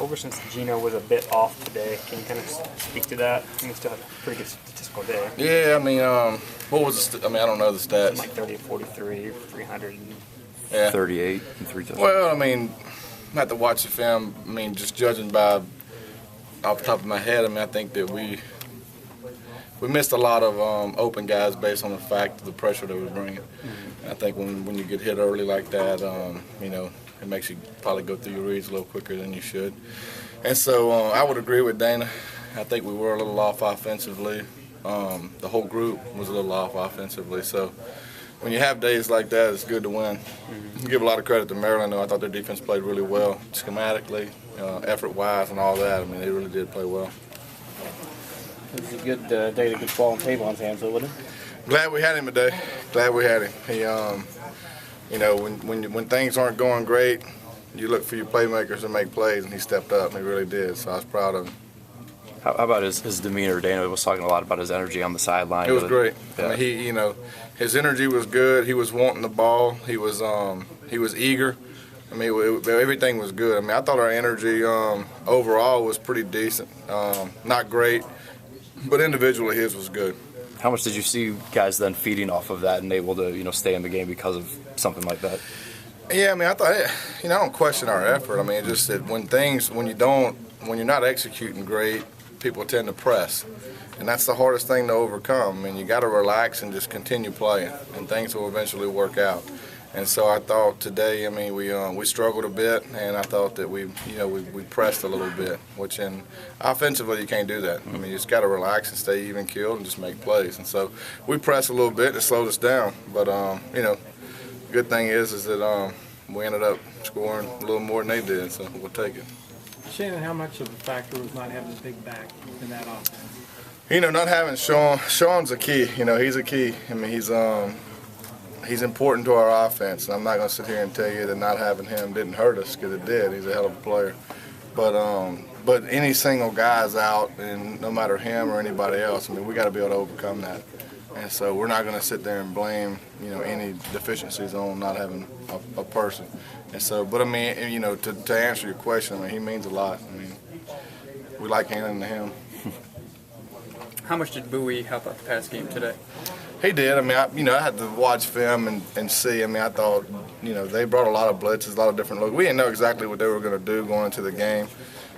over since Gino was a bit off today. Can you kind of speak to that? I mean, he still had a pretty good statistical day. Yeah, I mean, what was the I don't know the stats. Like 30 43, 300. Yeah. 38 and 3 touchdowns. Well, I mean, I have to watch the film. I mean, just judging by off the top of my head, I mean, I think that we missed a lot of open guys based on the fact of the pressure that we're bringing. Mm-hmm. I think when you get hit early like that, you know, it makes you probably go through your reads a little quicker than you should. And so I would agree with Dana. I think we were a little off offensively. The whole group was a little off offensively. So when you have days like that, it's good to win. Mm-hmm. Give a lot of credit to Maryland, though. I thought their defense played really well, schematically, effort-wise, and all that. I mean, they really did play well. It was a good day to get the ball on Tavon's hands, wasn't it? Glad we had him today. Glad we had him. He, you know, when things aren't going great, you look for your playmakers to make plays, and he stepped up, and he really did. So I was proud of him. How about his demeanor? Dana was talking a lot about his energy on the sideline. It was great. Yeah. I mean, you know, his energy was good. He was wanting the ball. He was eager. I mean, everything was good. I mean, I thought our energy overall was pretty decent. Not great, but individually his was good. How much did you see guys then feeding off of that and able to, you know, stay in the game because of something like that? Yeah, I mean, I thought, you know, I don't question our effort. I mean, it's just that when you're not executing great, people tend to press, and that's the hardest thing to overcome. I mean, you got to relax and just continue playing, and things will eventually work out. And so I thought today, I mean, we struggled a bit, and I thought that we pressed a little bit, which offensively you can't do that. I mean, you just got to relax and stay even keeled and just make plays. And so we pressed a little bit and it slowed us down. But you know, the good thing is that we ended up scoring a little more than they did, so we'll take it. Shannon, how much of a factor was not having a big back in that offense? You know, not having Sean. Sean's a key. You know, he's a key. I mean, he's important to our offense. And I'm not going to sit here and tell you that not having him didn't hurt us, because it did. He's a hell of a player. But any single guy's out, and no matter him or anybody else, I mean, we got to be able to overcome that. And so we're not going to sit there and blame, you know, any deficiencies on not having a person. And so, but I mean, you know, to answer your question, I mean, he means a lot. I mean, we like handing to him. How much did Bowie help out the pass game today? He did. I mean, I had to watch film and see. I mean, I thought, you know, they brought a lot of blitzes, a lot of different looks. We didn't know exactly what they were going to do going into the game.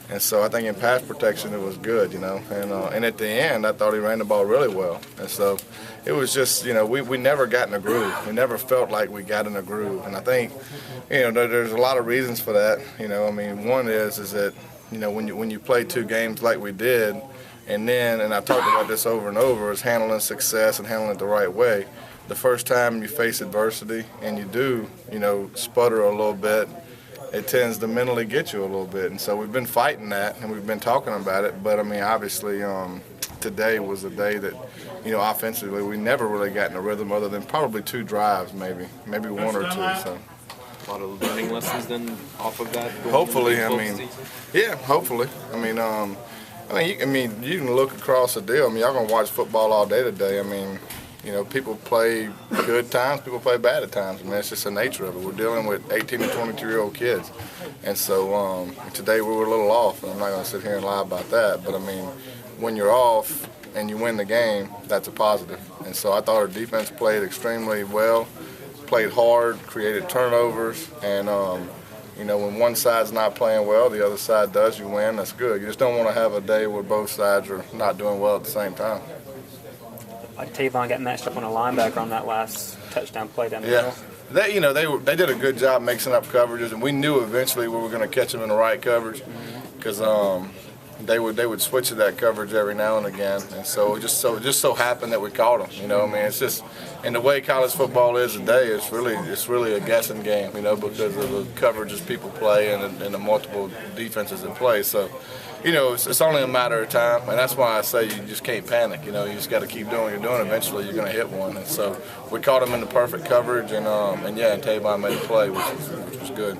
And so I think in pass protection it was good, you know. And at the end, I thought he ran the ball really well. And so it was just, you know, we never got in a groove. We never felt like we got in a groove. And I think, you know, there's a lot of reasons for that. You know, I mean, one is that, you know, when you play two games like we did, and I talked about this over and over, is handling success and handling it the right way. The first time you face adversity and you do, you know, sputter a little bit, it tends to mentally get you a little bit. And so we've been fighting that, and we've been talking about it. But, I mean, obviously today was a day that, you know, offensively we never really got in a rhythm other than probably two drives maybe one or two. So. A lot of learning lessons then off of that? Hopefully, I mean, yeah, hopefully. I mean, you can look across the deal. I mean, y'all gonna watch football all day today. I mean, you know, people play good times, people play bad at times. I mean, it's just the nature of it. We're dealing with 18 to 22-year-old kids, and so today we were a little off. And I'm not gonna sit here and lie about that, but I mean, when you're off and you win the game, that's a positive. And so I thought our defense played extremely well, played hard, created turnovers, and you know, when one side's not playing well, the other side does, you win, that's good. You just don't want to have a day where both sides are not doing well at the same time. Tavon got matched up on a linebacker on that last touchdown play down the middle. They did a good job mixing up coverages, and we knew eventually we were going to catch them in the right coverage, because they would switch to that coverage every now and again, and so it just so happened that we caught them. You know, I mean, it's just, and the way college football is today, it's really a guessing game. You know, because of the coverages people play and the multiple defenses in play. So, you know, it's only a matter of time, and that's why I say you just can't panic. You know, you just got to keep doing what you're doing. Eventually, you're going to hit one. And so we caught him in the perfect coverage, and Tavon made a play, which was good.